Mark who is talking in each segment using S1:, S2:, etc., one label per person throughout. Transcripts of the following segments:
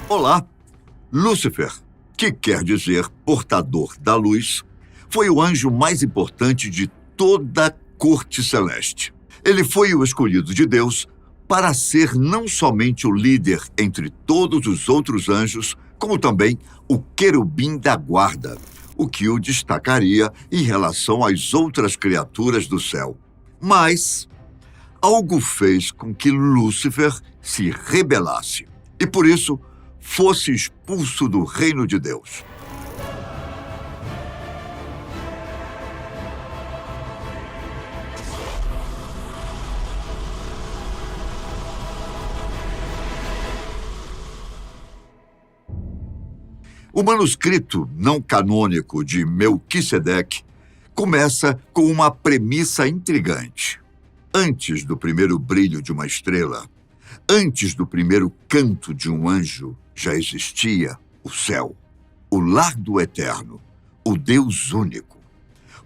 S1: Olá! Lúcifer, que quer dizer portador da luz, foi o anjo mais importante de toda a corte celeste. Ele foi o escolhido de Deus para ser não somente o líder entre todos os outros anjos, como também o querubim da guarda, o que o destacaria em relação às outras criaturas do céu. Mas algo fez com que Lúcifer se rebelasse e, por isso, fosse expulso do reino de Deus. O manuscrito não canônico de Melquisedeque começa com uma premissa intrigante. Antes do primeiro brilho de uma estrela, antes do primeiro canto de um anjo, já existia o céu, o lar do Eterno, o Deus único.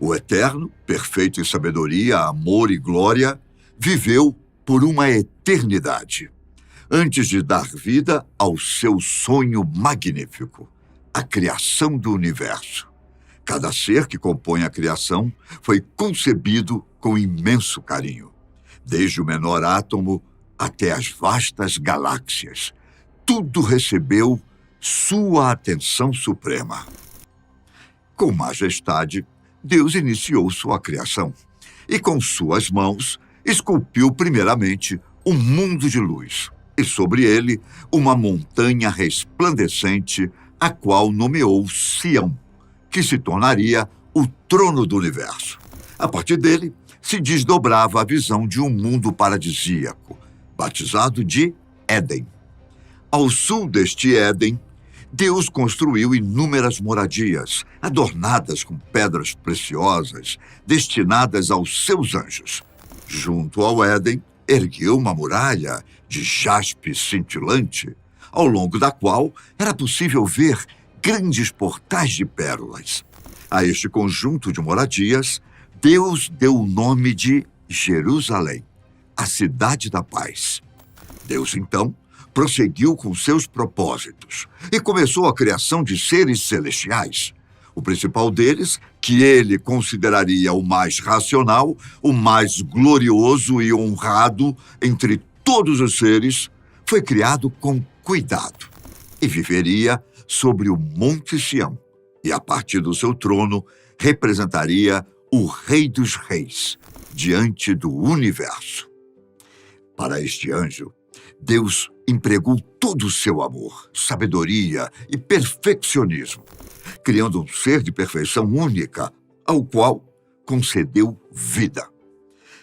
S1: O Eterno, perfeito em sabedoria, amor e glória, viveu por uma eternidade, antes de dar vida ao seu sonho magnífico, a criação do universo. Cada ser que compõe a criação foi concebido com imenso carinho, desde o menor átomo até as vastas galáxias. Tudo recebeu sua atenção suprema. Com majestade, Deus iniciou sua criação e, com suas mãos, esculpiu primeiramente um mundo de luz e, sobre ele, uma montanha resplandecente, a qual nomeou Sião, que se tornaria o trono do universo. A partir dele, se desdobrava a visão de um mundo paradisíaco, batizado de Éden. Ao sul deste Éden, Deus construiu inúmeras moradias, adornadas com pedras preciosas, destinadas aos seus anjos. Junto ao Éden, ergueu uma muralha de jaspe cintilante, ao longo da qual era possível ver grandes portais de pérolas. A este conjunto de moradias, Deus deu o nome de Jerusalém, a cidade da paz. Deus, então, prosseguiu com seus propósitos e começou a criação de seres celestiais. O principal deles, que ele consideraria o mais racional, o mais glorioso e honrado entre todos os seres, foi criado com cuidado e viveria sobre o Monte Sião, e a partir do seu trono representaria o Rei dos Reis diante do universo. Para este anjo, Deus empregou todo o seu amor, sabedoria e perfeccionismo, criando um ser de perfeição única, ao qual concedeu vida.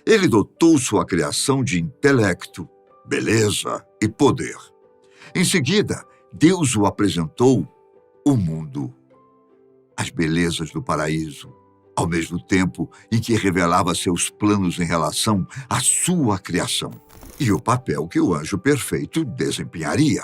S1: Ele dotou sua criação de intelecto, beleza e poder. Em seguida, Deus o apresentou o mundo, as belezas do paraíso, ao mesmo tempo em que revelava seus planos em relação à sua criação e o papel que o anjo perfeito desempenharia.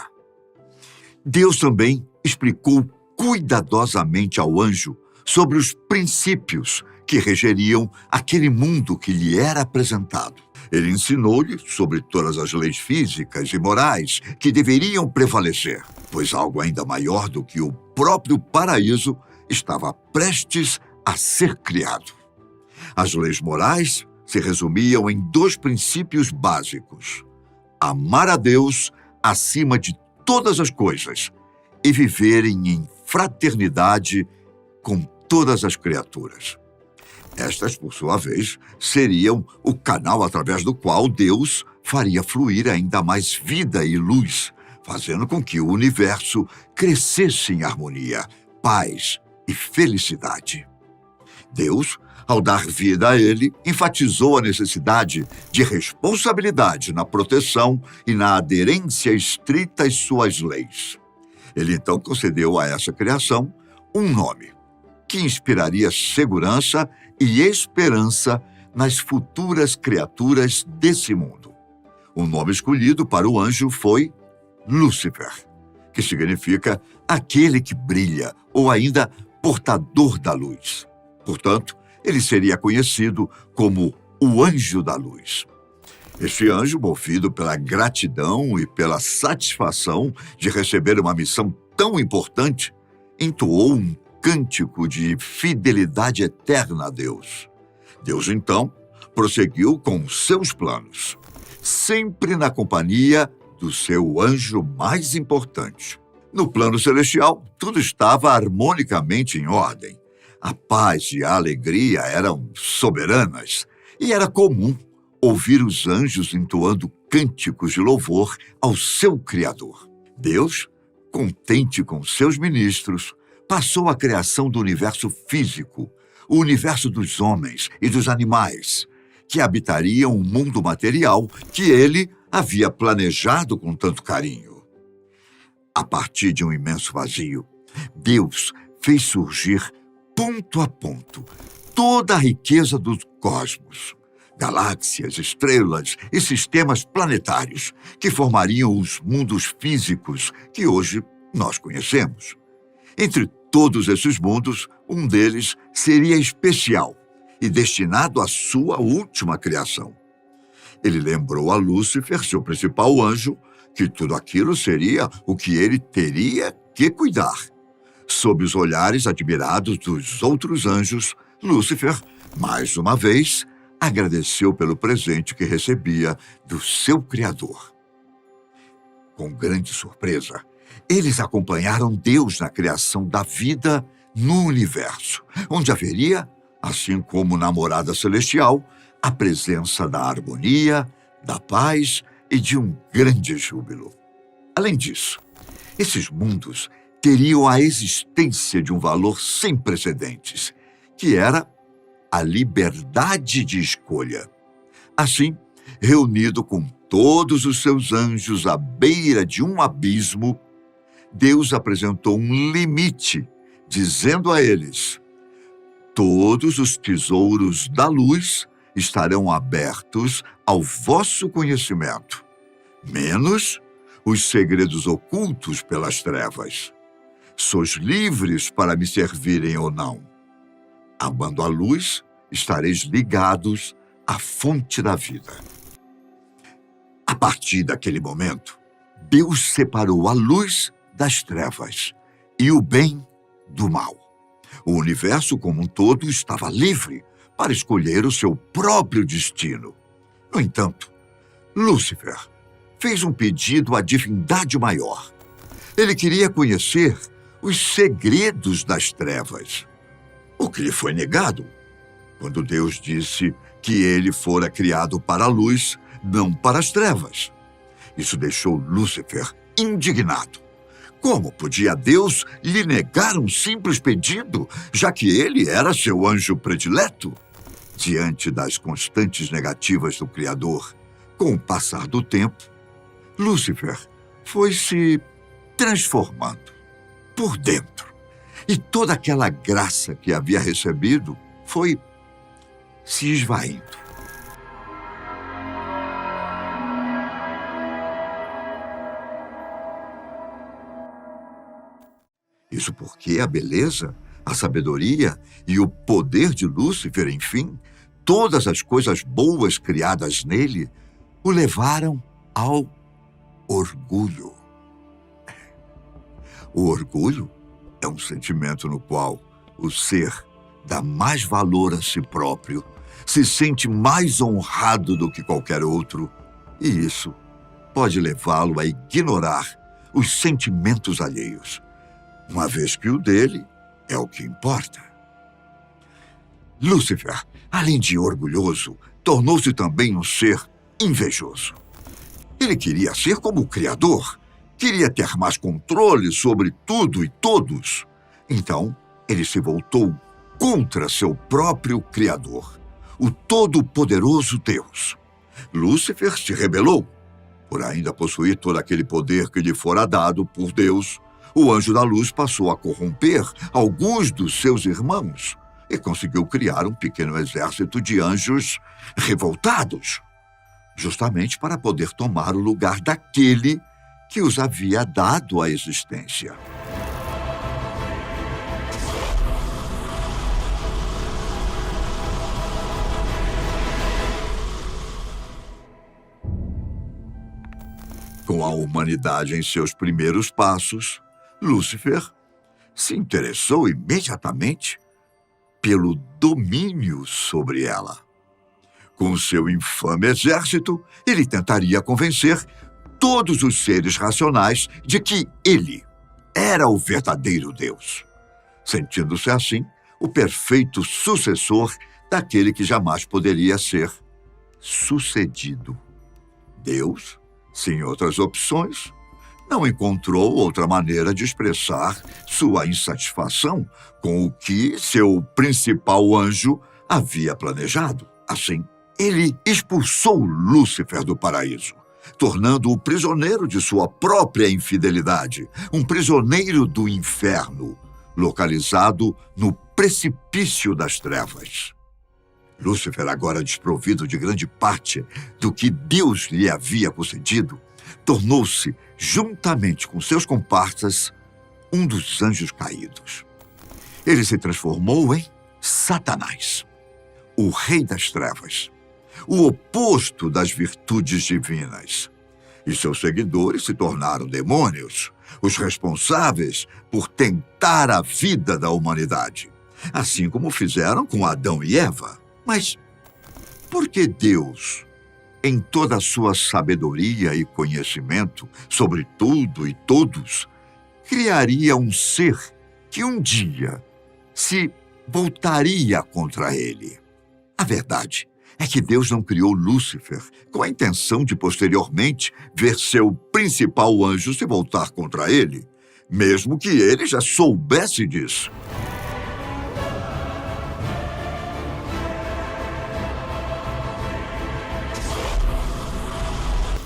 S1: Deus também explicou cuidadosamente ao anjo sobre os princípios que regeriam aquele mundo que lhe era apresentado. Ele ensinou-lhe sobre todas as leis físicas e morais que deveriam prevalecer, pois algo ainda maior do que o próprio paraíso estava prestes a ser criado. As leis morais se resumiam em 2 princípios básicos: amar a Deus acima de todas as coisas e viverem em fraternidade com todas as criaturas. Estas, por sua vez, seriam o canal através do qual Deus faria fluir ainda mais vida e luz, fazendo com que o universo crescesse em harmonia, paz e felicidade. Deus, ao dar vida a ele, enfatizou a necessidade de responsabilidade na proteção e na aderência estrita às suas leis. Ele então concedeu a essa criação um nome, que inspiraria segurança e esperança nas futuras criaturas desse mundo. O nome escolhido para o anjo foi Lúcifer, que significa aquele que brilha, ou ainda portador da luz. Portanto, ele seria conhecido como o anjo da luz. Este anjo, movido pela gratidão e pela satisfação de receber uma missão tão importante, entoou um cântico de fidelidade eterna a Deus. Deus, então, prosseguiu com seus planos, sempre na companhia do seu anjo mais importante. No plano celestial, tudo estava harmonicamente em ordem. A paz e a alegria eram soberanas e era comum ouvir os anjos entoando cânticos de louvor ao seu Criador. Deus, contente com seus ministros, passou a criação do universo físico, o universo dos homens e dos animais, que habitariam o mundo material que ele havia planejado com tanto carinho. A partir de um imenso vazio, Deus fez surgir, ponto a ponto, toda a riqueza do cosmos. Galáxias, estrelas e sistemas planetários que formariam os mundos físicos que hoje nós conhecemos. Entre todos esses mundos, um deles seria especial e destinado à sua última criação. Ele lembrou a Lúcifer, seu principal anjo, que tudo aquilo seria o que ele teria que cuidar. Sob os olhares admirados dos outros anjos, Lúcifer, mais uma vez, agradeceu pelo presente que recebia do seu Criador. Com grande surpresa, eles acompanharam Deus na criação da vida no universo, onde haveria, assim como na morada celestial, a presença da harmonia, da paz e de um grande júbilo. Além disso, esses mundos teriam a existência de um valor sem precedentes, que era a liberdade de escolha. Assim, reunido com todos os seus anjos à beira de um abismo, Deus apresentou um limite, dizendo a eles: todos os tesouros da luz estarão abertos ao vosso conhecimento, menos os segredos ocultos pelas trevas. Sois livres para me servirem ou não. Amando a luz, estareis ligados à fonte da vida. A partir daquele momento, Deus separou a luz das trevas e o bem do mal. O universo como um todo estava livre para escolher o seu próprio destino. No entanto, Lúcifer fez um pedido à divindade maior. Ele queria conhecer os segredos das trevas, o que lhe foi negado quando Deus disse que ele fora criado para a luz, não para as trevas. Isso deixou Lúcifer indignado. Como podia Deus lhe negar um simples pedido, já que ele era seu anjo predileto? Diante das constantes negativas do Criador, com o passar do tempo, Lúcifer foi se transformando por dentro. E toda aquela graça que havia recebido foi se esvaindo. Isso porque a beleza, a sabedoria e o poder de Lúcifer, enfim, todas as coisas boas criadas nele, o levaram ao orgulho. O orgulho é um sentimento no qual o ser dá mais valor a si próprio, se sente mais honrado do que qualquer outro, e isso pode levá-lo a ignorar os sentimentos alheios, uma vez que o dele é o que importa. Lúcifer, além de orgulhoso, tornou-se também um ser invejoso. Ele queria ser como o Criador, queria ter mais controle sobre tudo e todos. Então, ele se voltou contra seu próprio Criador, o todo-poderoso Deus. Lúcifer se rebelou. Por ainda possuir todo aquele poder que lhe fora dado por Deus, o anjo da luz passou a corromper alguns dos seus irmãos e conseguiu criar um pequeno exército de anjos revoltados, justamente para poder tomar o lugar daquele que os havia dado a existência. Com a humanidade em seus primeiros passos, Lúcifer se interessou imediatamente pelo domínio sobre ela. Com seu infame exército, ele tentaria convencer todos os seres racionais de que ele era o verdadeiro Deus, sentindo-se assim o perfeito sucessor daquele que jamais poderia ser sucedido. Deus, sem outras opções, não encontrou outra maneira de expressar sua insatisfação com o que seu principal anjo havia planejado. Assim, ele expulsou Lúcifer do paraíso, tornando-o prisioneiro de sua própria infidelidade, um prisioneiro do inferno, localizado no precipício das trevas. Lúcifer, agora desprovido de grande parte do que Deus lhe havia concedido, tornou-se, juntamente com seus comparsas, um dos anjos caídos. Ele se transformou em Satanás, o rei das trevas, o oposto das virtudes divinas. E seus seguidores se tornaram demônios, os responsáveis por tentar a vida da humanidade, assim como fizeram com Adão e Eva. Mas por que Deus, em toda a sua sabedoria e conhecimento sobre tudo e todos, criaria um ser que um dia se voltaria contra ele? A verdade é que Deus não criou Lúcifer com a intenção de posteriormente ver seu principal anjo se voltar contra ele, mesmo que ele já soubesse disso.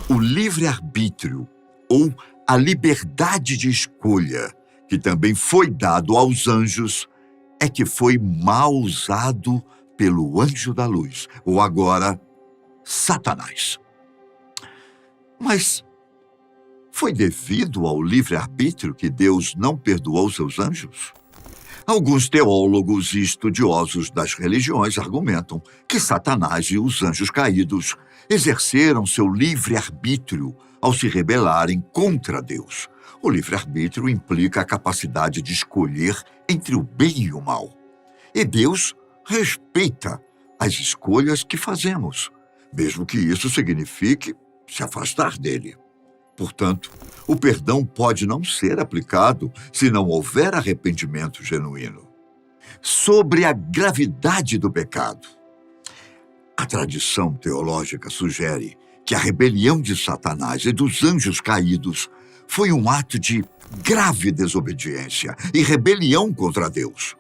S1: O livre-arbítrio, ou a liberdade de escolha, que também foi dado aos anjos, é que foi mal usado pelo anjo da luz, ou agora, Satanás. Mas foi devido ao livre-arbítrio que Deus não perdoou seus anjos? Alguns teólogos e estudiosos das religiões argumentam que Satanás e os anjos caídos exerceram seu livre-arbítrio ao se rebelarem contra Deus. O livre-arbítrio implica a capacidade de escolher entre o bem e o mal. E Deus respeita as escolhas que fazemos, mesmo que isso signifique se afastar dele. Portanto, o perdão pode não ser aplicado se não houver arrependimento genuíno. Sobre a gravidade do pecado, a tradição teológica sugere que a rebelião de Satanás e dos anjos caídos foi um ato de grave desobediência e rebelião contra Deus.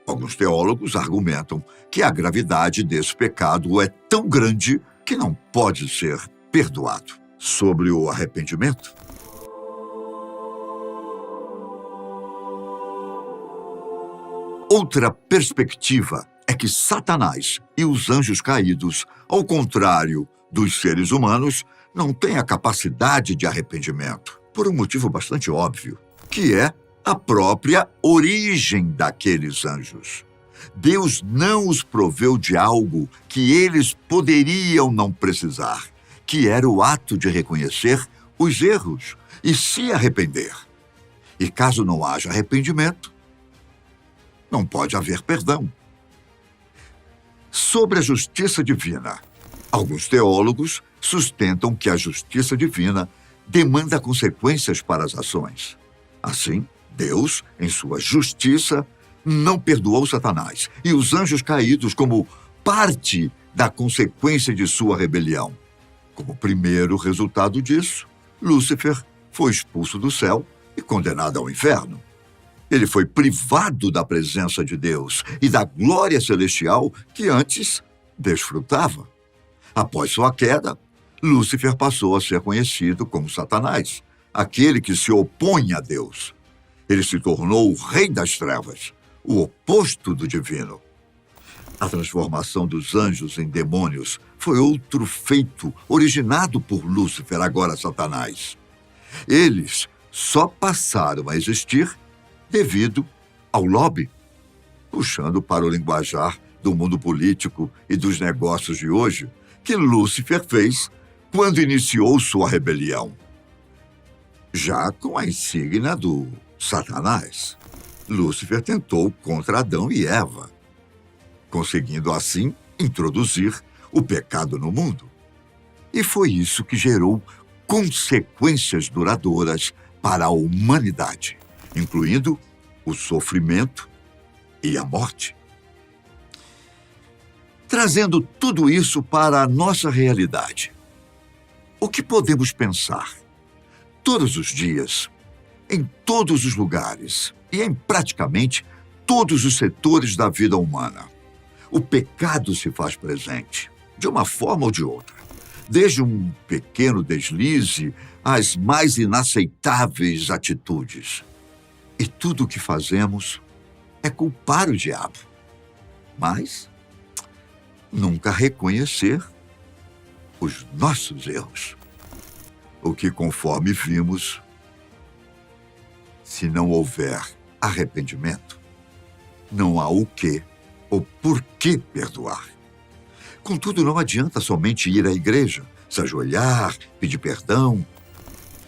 S1: Alguns teólogos argumentam que a gravidade desse pecado é tão grande que não pode ser perdoado. Sobre o arrependimento, outra perspectiva é que Satanás e os anjos caídos, ao contrário dos seres humanos, não têm a capacidade de arrependimento, por um motivo bastante óbvio, que é a própria origem daqueles anjos. Deus não os proveu de algo que eles poderiam não precisar, que era o ato de reconhecer os erros e se arrepender. E caso não haja arrependimento, não pode haver perdão. Sobre a justiça divina, alguns teólogos sustentam que a justiça divina demanda consequências para as ações. Assim, Deus, em sua justiça, não perdoou Satanás e os anjos caídos como parte da consequência de sua rebelião. Como primeiro resultado disso, Lúcifer foi expulso do céu e condenado ao inferno. Ele foi privado da presença de Deus e da glória celestial que antes desfrutava. Após sua queda, Lúcifer passou a ser conhecido como Satanás, aquele que se opõe a Deus. Ele se tornou o rei das trevas, o oposto do divino. A transformação dos anjos em demônios foi outro feito originado por Lúcifer, agora Satanás. Eles só passaram a existir devido ao lobby, puxando para o linguajar do mundo político e dos negócios de hoje, que Lúcifer fez quando iniciou sua rebelião. Já com a insígnia do Satanás, Lúcifer tentou contra Adão e Eva, conseguindo assim introduzir o pecado no mundo. E foi isso que gerou consequências duradouras para a humanidade, incluindo o sofrimento e a morte. Trazendo tudo isso para a nossa realidade, o que podemos pensar? Todos os dias, em todos os lugares e em praticamente todos os setores da vida humana, o pecado se faz presente, de uma forma ou de outra. Desde um pequeno deslize às mais inaceitáveis atitudes. E tudo o que fazemos é culpar o diabo. Mas nunca reconhecer os nossos erros. O que, conforme vimos, se não houver arrependimento, não há o que ou por que perdoar. Contudo, não adianta somente ir à igreja, se ajoelhar, pedir perdão.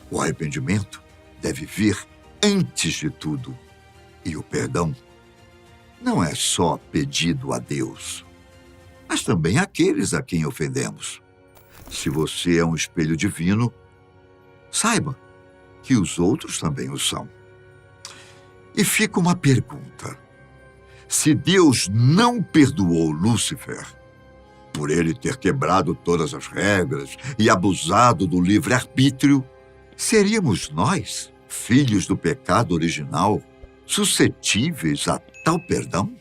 S1: O arrependimento deve vir antes de tudo. E o perdão não é só pedido a Deus, mas também àqueles a quem ofendemos. Se você é um espelho divino, saiba que os outros também o são. E fica uma pergunta. Se Deus não perdoou Lúcifer, por ele ter quebrado todas as regras e abusado do livre-arbítrio, seríamos nós, filhos do pecado original, suscetíveis a tal perdão?